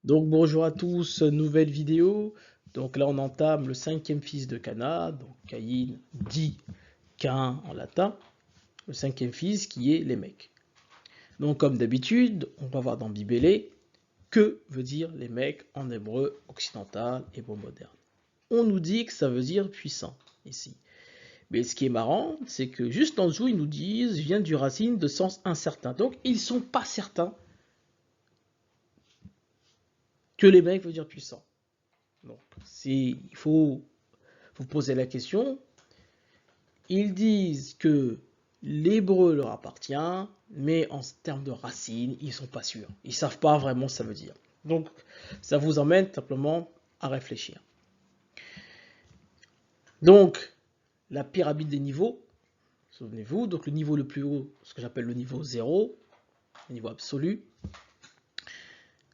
Donc bonjour à tous, nouvelle vidéo. Donc là on entame le cinquième fils de Cana, donc Caïn dit Cain en latin, le cinquième fils qui est Lémec. Donc comme d'habitude, on va voir dans Bibélé que veut dire Lémec en hébreu occidental, hébreu moderne. On nous dit que ça veut dire puissant ici. Mais ce qui est marrant, c'est que juste en dessous, ils nous disent vient du racine de sens incertain. Donc ils ne sont pas certains que Lémec veut dire puissant. Donc il faut vous poser la question. Ils disent que l'hébreu leur appartient, mais en termes de racines, ils ne sont pas sûrs. Ils ne savent pas vraiment ce que ça veut dire. Donc, ça vous emmène simplement à réfléchir. Donc, la pyramide des niveaux, souvenez-vous, donc le niveau le plus haut, ce que j'appelle le niveau 0, le niveau absolu,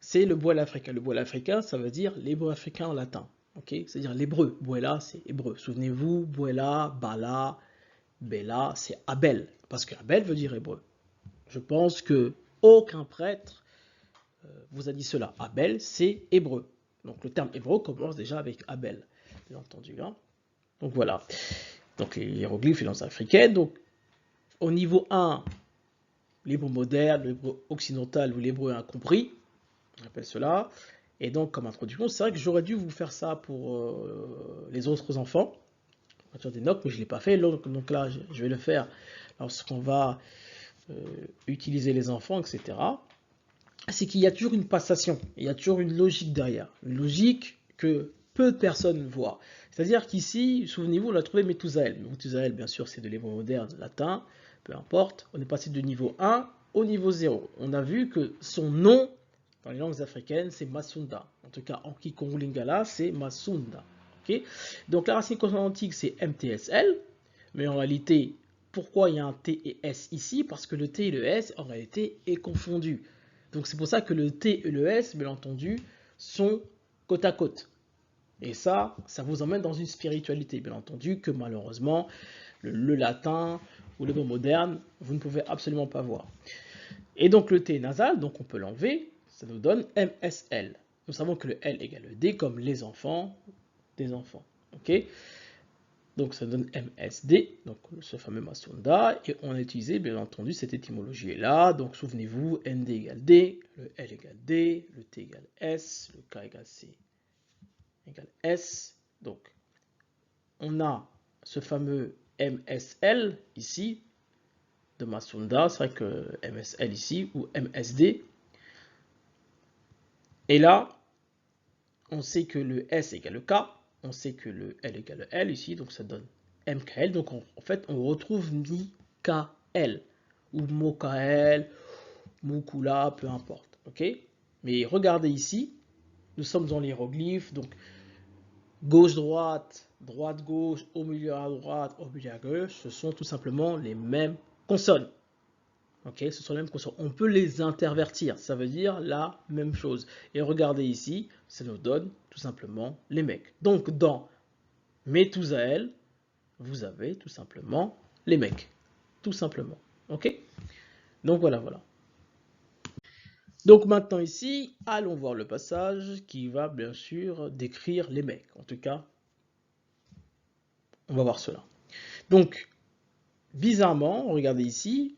c'est le Bouel africain. Le Bouel africain, ça veut dire l'hébreu africain en latin. Okay, c'est-à-dire l'hébreu. Bouela, c'est hébreu. Souvenez-vous, Bouela, Bala, Bella, c'est Abel, parce que Abel veut dire hébreu. Je pense que aucun prêtre vous a dit cela. Abel, c'est hébreu. Donc le terme hébreu commence déjà avec Abel, bien entendu. Hein. Donc voilà. Donc les hiéroglyphes et langues africaines. Donc au niveau 1, l'hébreu moderne, l'hébreu occidental ou l'hébreu incompris, on appelle cela. Et donc comme introduction, c'est vrai que j'aurais dû vous faire ça pour les autres enfants, des notes, mais je ne l'ai pas fait. Donc là, je vais le faire lorsqu'on va utiliser les enfants, etc. C'est qu'il y a toujours une passation, il y a toujours une logique derrière, une logique que peu de personnes voient. C'est-à-dire qu'ici, souvenez-vous, on a trouvé Methusaël. Methusaël, bien sûr, c'est de l'hébreu moderne, latin, peu importe. On est passé du niveau 1 au niveau 0. On a vu que son nom, dans les langues africaines, c'est Masunda. En tout cas, en Kikongo Lingala, c'est Masunda. Okay, donc la racine consonantique, c'est MTSL, mais en réalité, pourquoi il y a un T et S ici? Parce que le T et le S, en réalité, est confondu. Donc c'est pour ça que le T et le S, bien entendu, sont côte à côte. Et ça vous emmène dans une spiritualité, bien entendu, que malheureusement, le latin ou le mot moderne, vous ne pouvez absolument pas voir. Et donc le T nasal, donc on peut l'enlever, ça nous donne MSL. Nous savons que le L égale le D comme les enfants des enfants. Ok, donc ça donne MSD, donc ce fameux Masunda, et on a utilisé bien entendu cette étymologie-là. Donc souvenez-vous, ND égale D, le L égale D, le T égale S, le K égale C égale S. Donc on a ce fameux MSL ici, de Masunda, c'est vrai que MSL ici, ou MSD. Et là, on sait que le S égale le K, on sait que le L égale le L ici, donc ça donne MKL. Donc en fait, on retrouve MiKL, ou MoKL, Mukula, peu importe. Ok. Mais regardez ici, nous sommes dans l'hiéroglyphe, donc gauche-droite, droite-gauche, au milieu à droite, au milieu à gauche, ce sont tout simplement les mêmes consonnes. Ok, ce sont les mêmes consonnes. On peut les intervertir, ça veut dire la même chose. Et regardez ici, ça nous donne tout simplement les mecs. Donc dans Methusaël, vous avez tout simplement les mecs. Tout simplement. Ok. Donc voilà. Donc maintenant ici, allons voir le passage qui va bien sûr décrire les mecs. En tout cas, on va voir cela. Donc, bizarrement, regardez ici,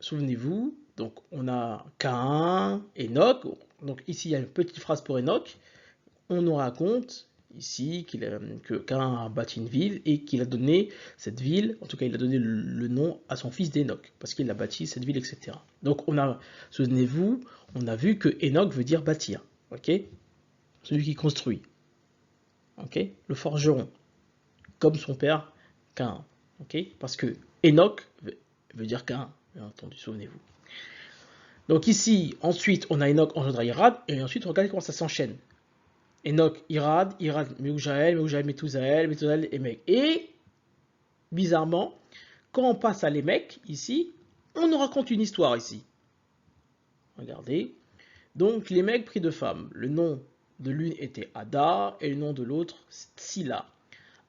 souvenez-vous, donc on a Caïn, Enoch, donc ici il y a une petite phrase pour Enoch, on nous raconte ici que Caïn a bâti une ville et qu'il a donné cette ville, en tout cas il a donné le nom à son fils d'Enoch, parce qu'il a bâti cette ville, etc. Donc souvenez-vous, on a vu que Enoch veut dire bâtir, ok, celui qui construit, ok, le forgeron, comme son père Caïn, ok, parce que Enoch veut dire Caïn, bien entendu, souvenez-vous. Donc ici, ensuite, on a Enoch engendra Irad, et ensuite, regardez comment ça s'enchaîne. Enoch, Irad, Mehujael, Methusaël, Methusaël, Émec. Et, bizarrement, quand on passe à l'Émec, ici, on nous raconte une histoire ici. Regardez. Donc, l'Émec prit deux femmes. Le nom de l'une était Ada, et le nom de l'autre, Tsila.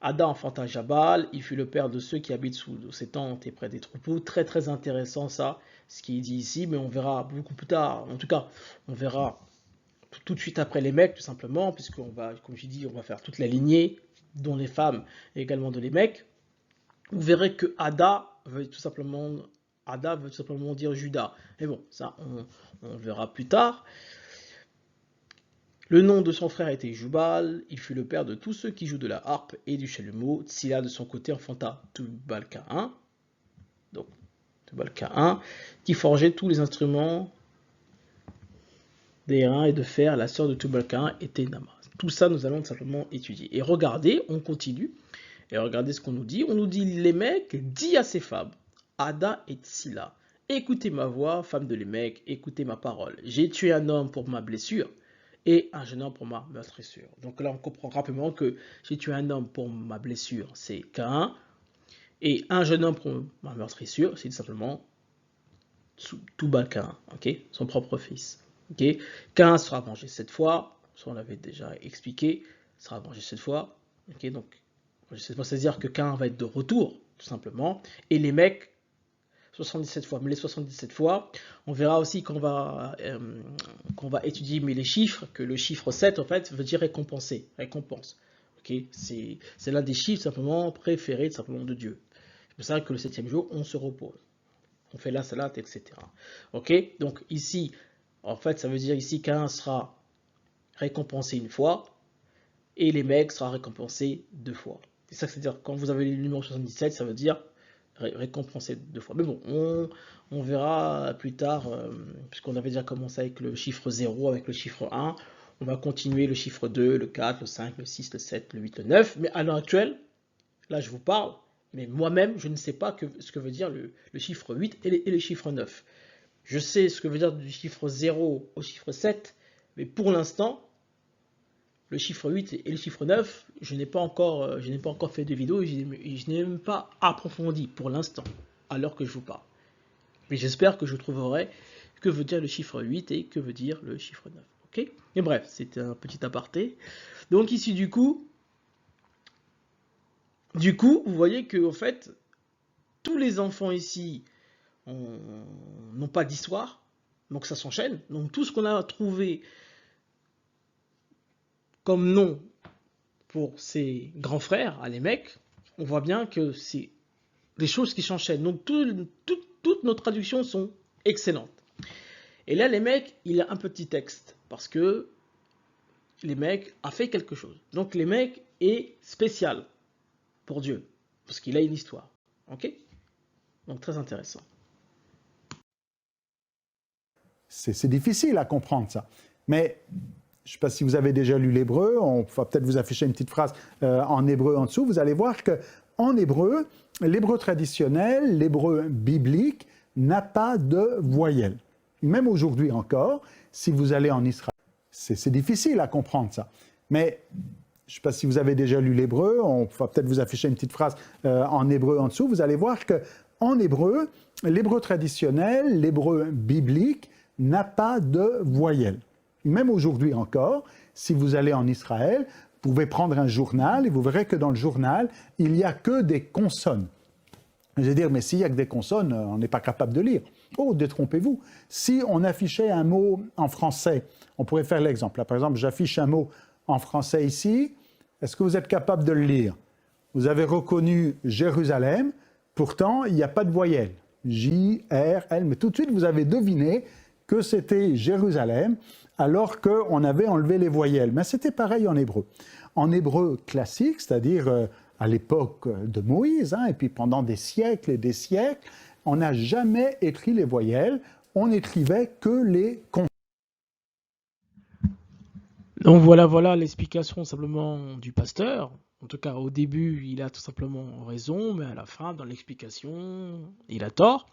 Ada enfanta Jabal, il fut le père de ceux qui habitent sous ses tentes et près des troupeaux. Très très intéressant ça, ce qui est dit ici, mais on verra beaucoup plus tard. En tout cas, on verra tout de suite après les mecs, tout simplement, puisqu'on va, comme je dis, on va faire toute la lignée, dont les femmes et également de les mecs. Vous verrez que Ada veut tout simplement dire Judas. Mais bon, ça, on verra plus tard. Le nom de son frère était Jubal, il fut le père de tous ceux qui jouent de la harpe et du chalumeau. Tsila de son côté enfanta Tubal-Caïn, donc Tubal-Caïn, qui forgeait tous les instruments d'airain et de fer. La sœur de Tubal-Caïn était Nama. Tout ça, nous allons simplement étudier. Et regardez, on continue. Et regardez ce qu'on nous dit. On nous dit, les mecs, dit à ses femmes, Ada et Tsila, écoutez ma voix, femme de les mecs, écoutez ma parole. J'ai tué un homme pour ma blessure et un jeune homme pour ma meurtrissure. Donc là, on comprend rapidement que j'ai tué un homme pour ma blessure, c'est Caïn, et un jeune homme pour ma meurtrissure, c'est tout simplement Tubal-Caïn, okay, son propre fils. Okay. Caïn sera vengé cette fois, ça on l'avait déjà expliqué, sera vengé cette fois. Okay, donc, c'est-à-dire que Caïn va être de retour, tout simplement, et les mecs 77 fois, mais les 77 fois, on verra aussi qu'on va étudier mais les chiffres, que le chiffre 7 en fait veut dire récompenser, récompense. Okay, c'est l'un des chiffres simplement préférés simplement de Dieu. C'est pour ça que le 7e jour, on se repose. On fait la salade, etc. Ok, donc ici, en fait, ça veut dire ici qu'un sera récompensé une fois et les mecs sera récompensé 2 fois. C'est ça que c'est-à-dire quand vous avez le numéro 77, ça veut dire récompensé 2 fois. Mais bon, on verra plus tard, puisqu'on avait déjà commencé avec le chiffre 0, avec le chiffre 1, on va continuer le chiffre 2, le 4, le 5, le 6, le 7, le 8, le 9. Mais à l'heure actuelle, là je vous parle, mais moi-même, je ne sais pas ce que veut dire le chiffre 8 et le chiffre 9. Je sais ce que veut dire du chiffre 0 au chiffre 7, mais pour l'instant, le chiffre 8 et le chiffre 9, je n'ai pas encore fait de vidéo et je n'ai même pas approfondi pour l'instant, à l'heure que je vous parle. Mais j'espère que je trouverai que veut dire le chiffre 8 et que veut dire le chiffre 9. Ok ? Mais bref, c'était un petit aparté. Donc ici, du coup, vous voyez que en fait, tous les enfants ici n'ont pas d'histoire, donc ça s'enchaîne. Donc tout ce qu'on a trouvé comme nom pour ses grands frères, les mecs, on voit bien que c'est des choses qui s'enchaînent. Donc toutes nos traductions sont excellentes. Et là, les mecs, il y a un petit texte, parce que les mecs a fait quelque chose. Donc les mecs est spécial pour Dieu, parce qu'il a une histoire. Ok ? Donc très intéressant. C'est difficile à comprendre ça. Mais je ne sais pas si vous avez déjà lu l'hébreu, on va peut-être vous afficher une petite phrase en hébreu en dessous. Vous allez voir qu'en hébreu, l'hébreu traditionnel, l'hébreu biblique, n'a pas de voyelle. Même aujourd'hui encore, si vous allez en Israël, c'est difficile à comprendre ça. Mais je ne sais pas si vous avez déjà lu l'hébreu, on va peut-être vous afficher une petite phrase en hébreu en dessous. Vous allez voir qu'en hébreu, l'hébreu traditionnel, l'hébreu biblique, n'a pas de voyelle. Même aujourd'hui encore, si vous allez en Israël, vous pouvez prendre un journal et vous verrez que dans le journal, il n'y a que des consonnes. Je vais dire, mais s'il n'y a que des consonnes, on n'est pas capable de lire. Oh, détrompez-vous. Si on affichait un mot en français, on pourrait faire l'exemple. Là, par exemple, j'affiche un mot en français ici. Est-ce que vous êtes capable de le lire? Vous avez reconnu Jérusalem, pourtant, il n'y a pas de voyelle. J, R, L, mais tout de suite, vous avez deviné que c'était Jérusalem, alors qu'on avait enlevé les voyelles. Mais c'était pareil en hébreu. En hébreu classique, c'est-à-dire à l'époque de Moïse, et puis pendant des siècles et des siècles, on n'a jamais écrit les voyelles, on n'écrivait que les consonnes. Donc voilà l'explication simplement du pasteur. En tout cas, au début, il a tout simplement raison, mais à la fin, dans l'explication, il a tort.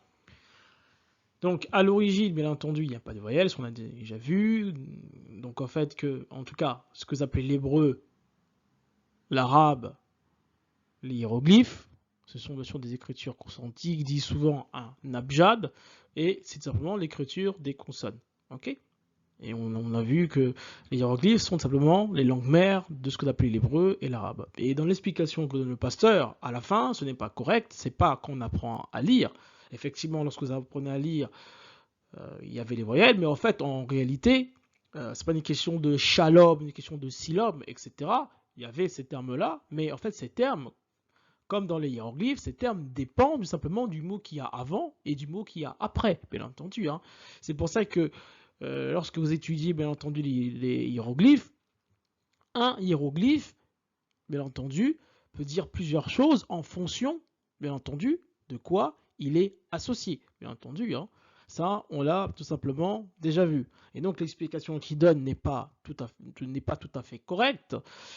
Donc à l'origine, bien entendu, il n'y a pas de voyelles, ce qu'on a déjà vu. Donc en fait, en tout cas, ce que vous appelez l'hébreu, l'arabe, les hiéroglyphes, ce sont bien sûr des écritures consonantiques, dit souvent un abjad, et c'est simplement l'écriture des consonnes. Ok ? Et on a vu que les hiéroglyphes sont simplement les langues mères de ce qu'on appelle l'hébreu et l'arabe. Et dans l'explication que donne le pasteur, à la fin, ce n'est pas correct, c'est pas qu'on apprend à lire. Effectivement, lorsque vous apprenez à lire, il y avait les voyelles, mais en fait, en réalité, c'est pas une question de shalom, une question de silom, etc. Il y avait ces termes-là, mais en fait, ces termes, comme dans les hiéroglyphes, ces termes dépendent tout simplement du mot qu'il y a avant et du mot qu'il y a après, bien entendu. Hein. C'est pour ça que lorsque vous étudiez, bien entendu, les hiéroglyphes, un hiéroglyphe, bien entendu, peut dire plusieurs choses en fonction, bien entendu, de quoi il est associé, bien entendu. Hein. Ça, on l'a tout simplement déjà vu. Et donc, l'explication qu'il donne n'est pas tout à fait correcte.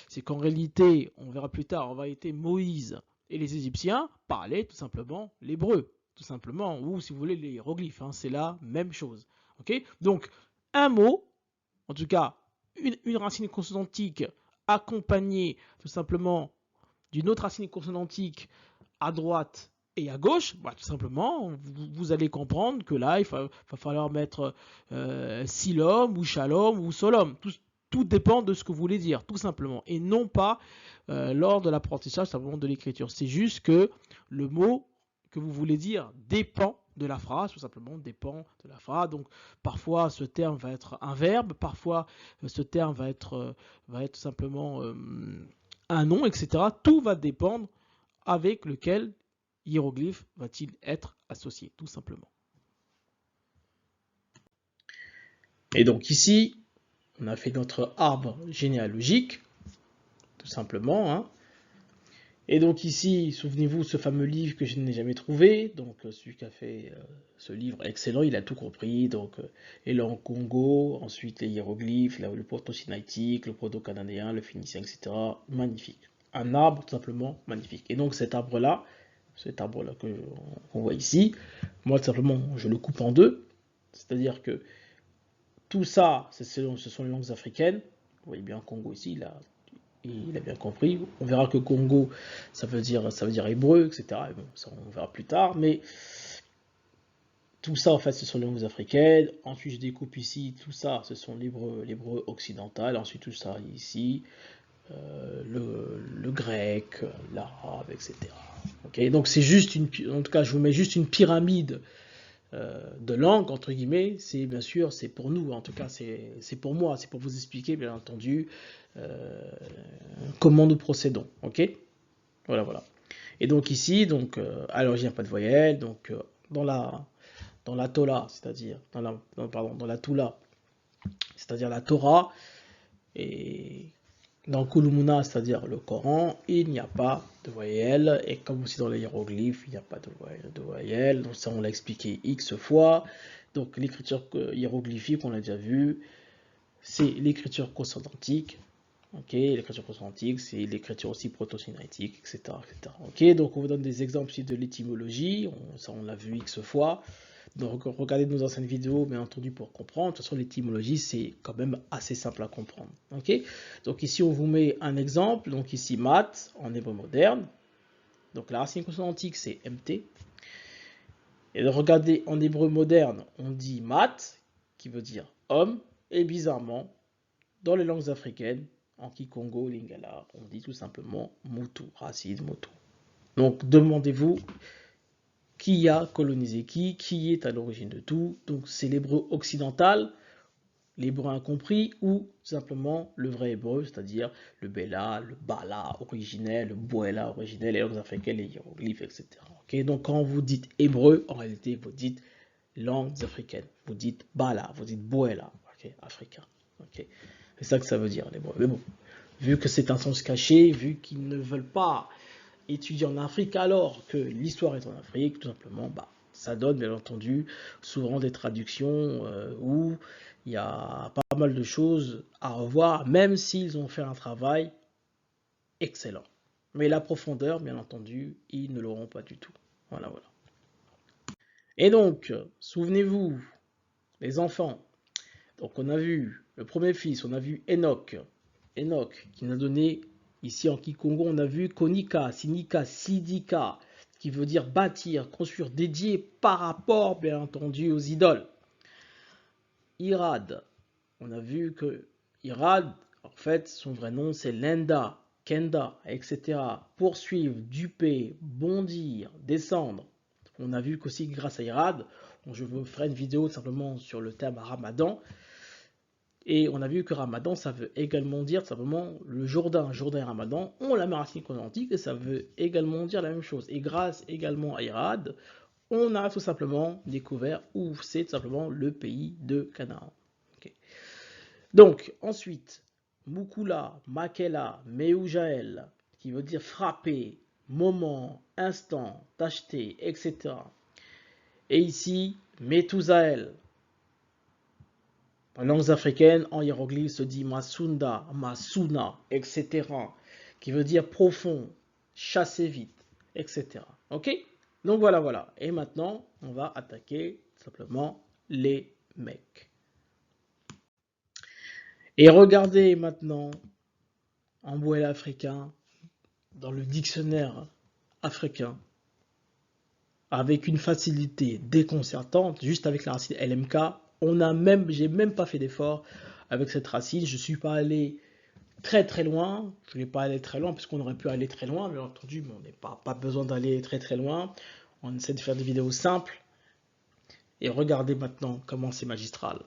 C'est qu'en réalité, on verra plus tard, en réalité, Moïse et les Égyptiens parlaient tout simplement l'hébreu, tout simplement, ou si vous voulez, les hiéroglyphes. Hein, c'est la même chose. Okay, donc, un mot, en tout cas, une racine consonantique accompagnée tout simplement d'une autre racine consonantique à droite et à gauche, bah, tout simplement, vous allez comprendre que là, il va falloir mettre silom ou shalom ou solom. Tout dépend de ce que vous voulez dire, tout simplement. Et non pas lors de l'apprentissage, simplement de l'écriture. C'est juste que le mot que vous voulez dire dépend de la phrase, tout simplement, dépend de la phrase. Donc, parfois, ce terme va être un verbe, parfois, ce terme va être tout simplement un nom, etc. Tout va dépendre avec lequel hiéroglyphe va-t-il être associé, tout simplement. Et donc ici, on a fait notre arbre généalogique, tout simplement. Hein. Et donc ici, souvenez-vous, ce fameux livre que je n'ai jamais trouvé, donc celui qui a fait ce livre excellent, il a tout compris, donc et là en Congo, ensuite les hiéroglyphes, le proto-sinaïtique, le proto-canadien, le phénicien, etc. Magnifique. Un arbre tout simplement magnifique. Et donc cet arbre-là qu'on voit ici, moi tout simplement je le coupe en deux, c'est-à-dire que tout ça, ce sont les langues africaines. Vous voyez bien Congo ici, il a bien compris. On verra que Congo, ça veut dire hébreu, etc. Et bon, ça, on verra plus tard. Mais tout ça, en fait, ce sont les langues africaines. Ensuite, je découpe ici, tout ça, ce sont l'hébreu occidental. Ensuite, tout ça ici, le grec, l'arabe, etc. Okay, donc, c'est juste en tout cas, je vous mets juste une pyramide de langue, entre guillemets, c'est bien sûr, c'est pour nous, en tout cas, c'est pour moi, c'est pour vous expliquer, bien entendu, comment nous procédons, ok. Voilà. Et donc ici, donc, à l'origine, pas de voyelle, donc dans la Tola, c'est-à-dire, dans la Toula, c'est-à-dire la Torah, et dans Kulumuna, c'est-à-dire le Coran, il n'y a pas de voyelle, et comme aussi dans les hiéroglyphes, il n'y a pas de voyelle, donc ça on l'a expliqué X fois. Donc l'écriture hiéroglyphique, on l'a déjà vu, c'est l'écriture consonantique. Ok, l'écriture consonantique, c'est l'écriture aussi proto-sinaïtique, etc., etc. Ok, donc on vous donne des exemples ici de l'étymologie, ça on l'a vu X fois. Donc regardez nos anciennes vidéos, bien entendu, pour comprendre. De toute façon, l'étymologie, c'est quand même assez simple à comprendre. Ok, donc ici, on vous met un exemple. Donc ici, mat, en hébreu moderne. Donc la racine consonantique, c'est mt. Et regardez, en hébreu moderne, on dit mat, qui veut dire homme. Et bizarrement, dans les langues africaines, en Kikongo, Lingala, on dit tout simplement mutu, racine mutu. Donc demandez-vous, qui a colonisé qui est à l'origine de tout. Donc c'est l'hébreu occidental, l'hébreu incompris, ou simplement le vrai hébreu, c'est-à-dire le Bela, le Bala originel, le Boela originel, les langues africaines, les hiéroglyphes, etc. Okay, donc quand vous dites hébreu, en réalité vous dites langues africaines, vous dites Bala, vous dites Boela, okay, africain. Okay. C'est ça que ça veut dire l'hébreu. Mais bon, vu que c'est un sens caché, vu qu'ils ne veulent pas étudier en Afrique alors que l'histoire est en Afrique, tout simplement, bah, ça donne bien entendu souvent des traductions où il y a pas mal de choses à revoir, même s'ils ont fait un travail excellent. Mais la profondeur, bien entendu, ils ne l'auront pas du tout. Voilà. Et donc, souvenez-vous, les enfants, donc on a vu le premier fils, on a vu Enoch qui nous a donné. Ici en Kikongo, on a vu Konika, Sinika, Sidika, qui veut dire bâtir, construire, dédié par rapport, bien entendu, aux idoles. Irad, on a vu que Irad, en fait, son vrai nom, c'est Lenda, Kenda, etc. Poursuivre, duper, bondir, descendre. On a vu qu'aussi, grâce à Irad, je vous ferai une vidéo simplement sur le terme Ramadan. Et on a vu que Ramadan, ça veut également dire simplement le Jourdain. Jourdain et Ramadan ont la même racine consonantique et ça veut également dire la même chose. Et grâce également à Irad, on a tout simplement découvert où c'est tout simplement le pays de Canaan. Okay. Donc, ensuite, Mukula, Makela, Meujael, qui veut dire frapper, moment, instant, t'acheter, etc. Et ici, Methusael. En langues africaines, en hiéroglyphe, se dit Masunda, Masuna, etc. qui veut dire profond, chasser vite, etc. Ok? Donc voilà, voilà. Et maintenant, on va attaquer simplement les mecs. Et regardez maintenant en bouel africain, dans le dictionnaire africain, avec une facilité déconcertante, juste avec la racine LMK, j'ai même pas fait d'effort avec cette racine, je suis pas allé très très loin, je n'ai pas allé très loin parce qu'on aurait pu aller très loin, bien entendu, mais on n'a pas besoin d'aller très très loin, on essaie de faire des vidéos simples, et regardez maintenant comment c'est magistral.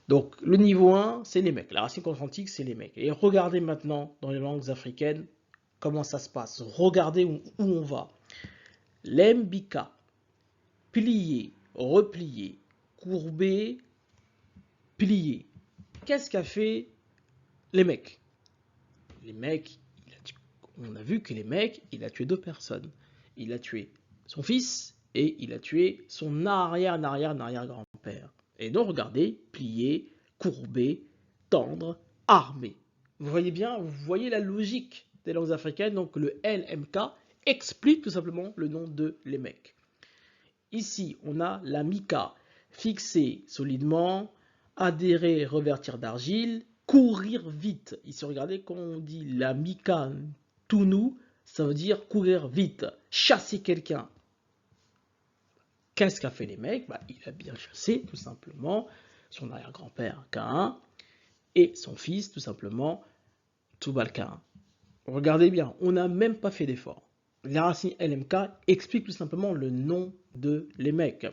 Donc le niveau 1, c'est les mecs, la racine consonantique, c'est les mecs, et regardez maintenant dans les langues africaines comment ça se passe, regardez où on va. L'embika, plier, replier, courber, plier. Qu'est-ce qu'a fait les mecs? Les mecs, on a vu que les mecs, il a tué 2 personnes. Il a tué son fils et il a tué son arrière-grand-père. Et donc regardez, plier, courber, tendre, armer. Vous voyez bien, vous voyez la logique des langues africaines. Donc le LMK explique tout simplement le nom de les mecs. Ici, on a la mica, fixer solidement, adhérer, revertir d'argile, courir vite. Ici, regardez, quand on dit la mica tounou, ça veut dire courir vite, chasser quelqu'un. Qu'est-ce qu'a fait les mecs? Il a bien chassé, tout simplement, son arrière-grand-père Caïn et son fils, tout simplement, Tubal-Caïn. Regardez bien, on n'a même pas fait d'effort. La racine LMK explique tout simplement le nom de les mecs.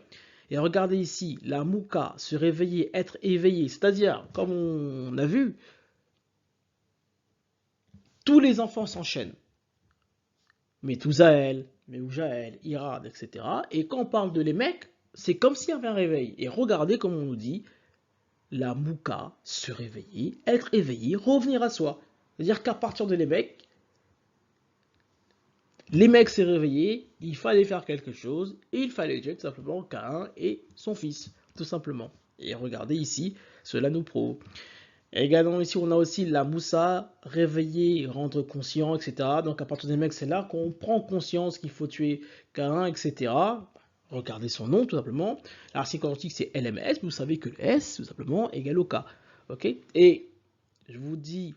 Et regardez ici, la mouka, se réveiller, être éveillé, c'est-à-dire, comme on a vu, tous les enfants s'enchaînent. Methusael, Meujael, Irad, etc. Et quand on parle de les mecs, c'est comme s'il y avait un réveil. Et regardez comme on nous dit, la mouka, se réveiller, être éveillé, revenir à soi. C'est-à-dire qu'à partir de les mecs s'est réveillé, il fallait faire quelque chose, et il fallait tuer tout simplement Caïn et son fils, tout simplement. Et regardez ici, cela nous prouve. Et également ici, on a aussi la Moussa, réveiller, rendre conscient, etc. Donc à partir des mecs, c'est là qu'on prend conscience qu'il faut tuer Caïn, etc. Regardez son nom, tout simplement. La racine quantique, c'est LMS, vous savez que le S, tout simplement, égale au K. Ok? Et je vous dis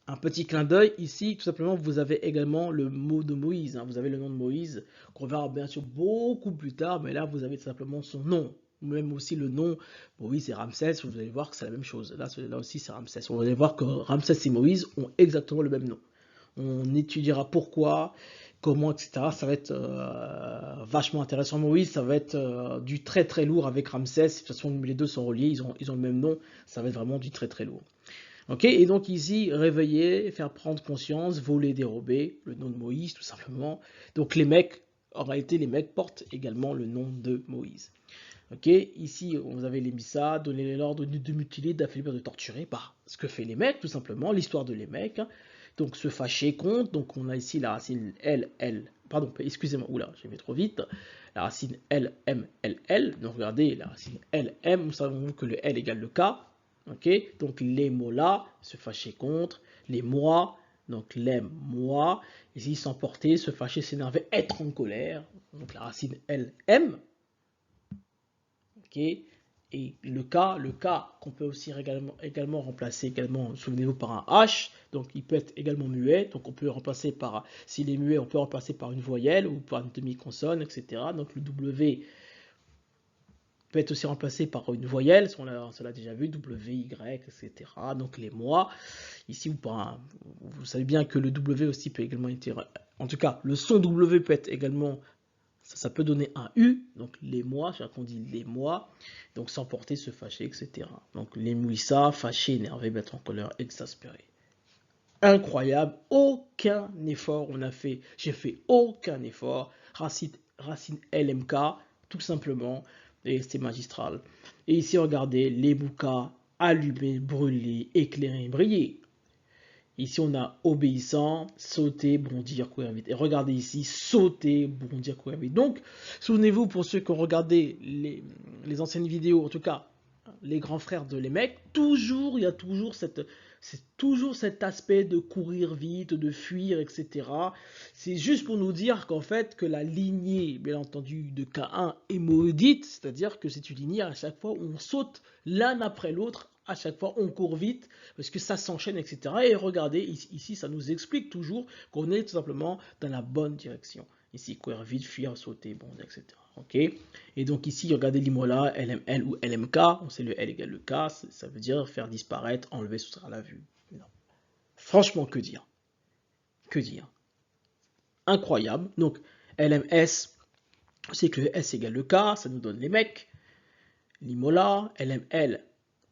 un petit clin d'œil, ici, tout simplement, vous avez également le mot de Moïse. Vous avez le nom de Moïse, qu'on verra bien sûr beaucoup plus tard, mais là, vous avez tout simplement son nom. Même aussi le nom Moïse et Ramsès, vous allez voir que c'est la même chose. Là aussi, c'est Ramsès. Vous allez voir que Ramsès et Moïse ont exactement le même nom. On étudiera pourquoi, comment, etc. Ça va être vachement intéressant. Moïse, ça va être du très très lourd avec Ramsès. De toute façon, les deux sont reliés, ils ont le même nom. Ça va être vraiment du très très lourd. Ok, et donc ici, réveiller, faire prendre conscience, voler, dérober, le nom de Moïse tout simplement. Donc les mecs, en réalité, les mecs portent également le nom de Moïse. Ok, ici, vous avez les missa, donner l'ordre de mutiler, d'affaiblir, de torturer. Ce que fait les mecs, tout simplement, l'histoire de les mecs. Donc se fâcher contre, donc on a ici la racine pardon, excusez-moi, oula, j'ai fait trop vite. La racine LMLL, donc regardez, la racine LM, nous savons que le L égale le K. Ok, donc les mots là, se fâcher contre, les moi, donc l'aime, moi, ici s'emporter, se fâcher, s'énerver, être en colère, donc la racine LM, ok, et le K qu'on peut aussi également remplacer souvenez-vous, par un H, donc il peut être également muet, donc on peut remplacer par, s'il est muet, on peut remplacer par une voyelle ou par une demi-consonne, etc. Donc le W peut être aussi remplacé par une voyelle, on l'a déjà vu, W, Y, etc. Donc les mois, ici vous savez bien que le W aussi peut également être, en tout cas le son W peut être également Ça peut donner un U, donc les mois, c'est-à-dire qu'on dit les mois, donc s'emporter, se fâcher, etc. Donc les mouissa, fâché, énervé, mettre en colère, exaspéré. Incroyable, aucun effort on a fait, j'ai fait aucun effort, racine LMK, tout simplement, et c'est magistral. Et ici, regardez, les boucas, allumés, brûlés, éclairés, brillés. Ici, on a obéissant, sauter, bondir, courir vite. Et regardez ici, sauter, bondir, courir vite. Donc, souvenez-vous, pour ceux qui ont regardé les anciennes vidéos, en tout cas, les grands frères de les mecs, il y a toujours cet aspect de courir vite, de fuir, etc. C'est juste pour nous dire qu'en fait, que la lignée, bien entendu, de K1 est maudite, c'est-à-dire que c'est une lignée à chaque fois où on saute l'un après l'autre, à chaque fois on court vite, parce que ça s'enchaîne, etc. Et regardez, ici, ça nous explique toujours qu'on est tout simplement dans la bonne direction. Ici, courir vite, fuir, sauter, bondir, etc. Ok. Et donc ici, regardez l'imola, LML ou LMK, on sait le L égale le K, ça veut dire faire disparaître, enlever, soustraire à la vue. Non. Franchement, que dire? Que dire? Incroyable. Donc, LMS, on sait que le S égale le K, ça nous donne les mecs. L'imola, LML,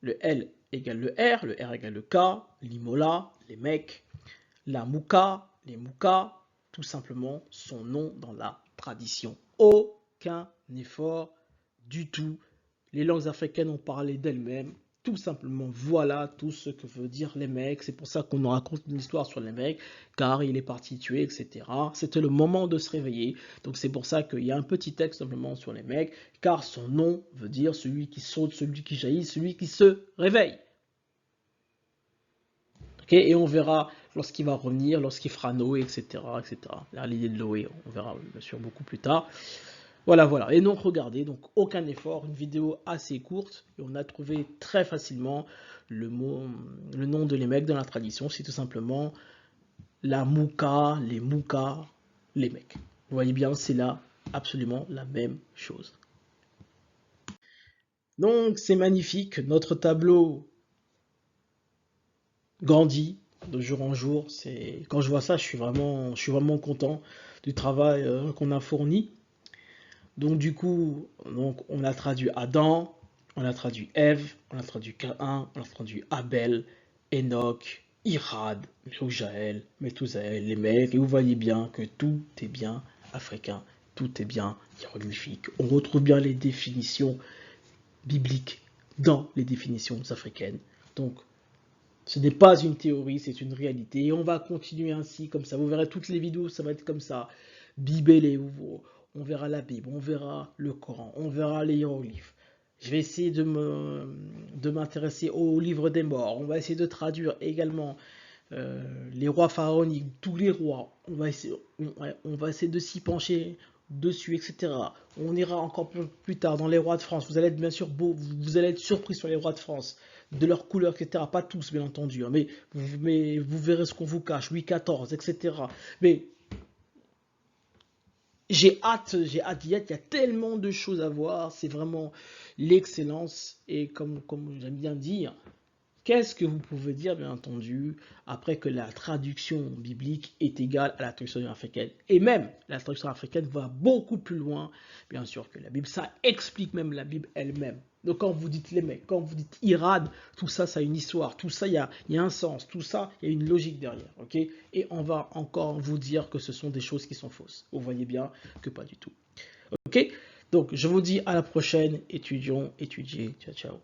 le L égale le R égale le K, l'imola, les mecs. La mouka, les moukas, tout simplement son nom dans la tradition. Aucun effort du tout. Les langues africaines ont parlé d'elles-mêmes. Tout simplement, voilà tout ce que veut dire les mecs. C'est pour ça qu'on nous raconte une histoire sur les mecs, car il est parti tuer, etc. C'était le moment de se réveiller. Donc c'est pour ça qu'il y a un petit texte simplement sur les mecs, car son nom veut dire celui qui saute, celui qui jaillit, celui qui se réveille. Okay, et on verra lorsqu'il va revenir, lorsqu'il fera Noé, etc. etc. L'idée de Noé, on verra bien sûr beaucoup plus tard. Voilà, voilà. Et donc, regardez, donc aucun effort, une vidéo assez courte, et on a trouvé très facilement le nom de les mecs dans la tradition, c'est tout simplement la mouka, les mecs. Vous voyez bien, c'est là absolument la même chose. Donc, c'est magnifique, notre tableau grandit de jour en jour. Quand je vois ça, je suis vraiment content du travail qu'on a fourni. Donc du coup, on a traduit Adam, on a traduit Ève, on a traduit Caïn, on a traduit Abel, Enoch, Irad, Méhujaël, Methusaël, les mecs, et vous voyez bien que tout est bien africain, tout est bien hiéroglyphique. On retrouve bien les définitions bibliques dans les définitions africaines. Donc, ce n'est pas une théorie, c'est une réalité. Et on va continuer ainsi, comme ça. Vous verrez toutes les vidéos, ça va être comme ça. Bibélé, on verra la Bible, on verra le Coran, on verra les hiéroglyphes. Je vais essayer de m'intéresser au livre des morts. On va essayer de traduire également les rois pharaoniques, tous les rois. On va essayer de s'y pencher dessus, etc. On ira encore plus tard dans les rois de France. Vous allez être bien sûr vous allez être surpris sur les rois de France, de leur couleur, etc. Pas tous, bien entendu, hein, mais vous verrez ce qu'on vous cache, Louis XIV, etc. Mais j'ai hâte d'y être, il y a tellement de choses à voir, c'est vraiment l'excellence, et comme j'aime bien dire, qu'est-ce que vous pouvez dire, bien entendu, après que la traduction biblique est égale à la traduction africaine? Et même, la traduction africaine va beaucoup plus loin, bien sûr, que la Bible. Ça explique même la Bible elle-même. Donc quand vous dites les mecs, quand vous dites Irad, tout ça, ça a une histoire. Tout ça, il y a un sens. Tout ça, il y a une logique derrière. Ok? Et on va encore vous dire que ce sont des choses qui sont fausses. Vous voyez bien que pas du tout. Ok? Donc, je vous dis à la prochaine. Étudions, étudiez. Ciao, ciao.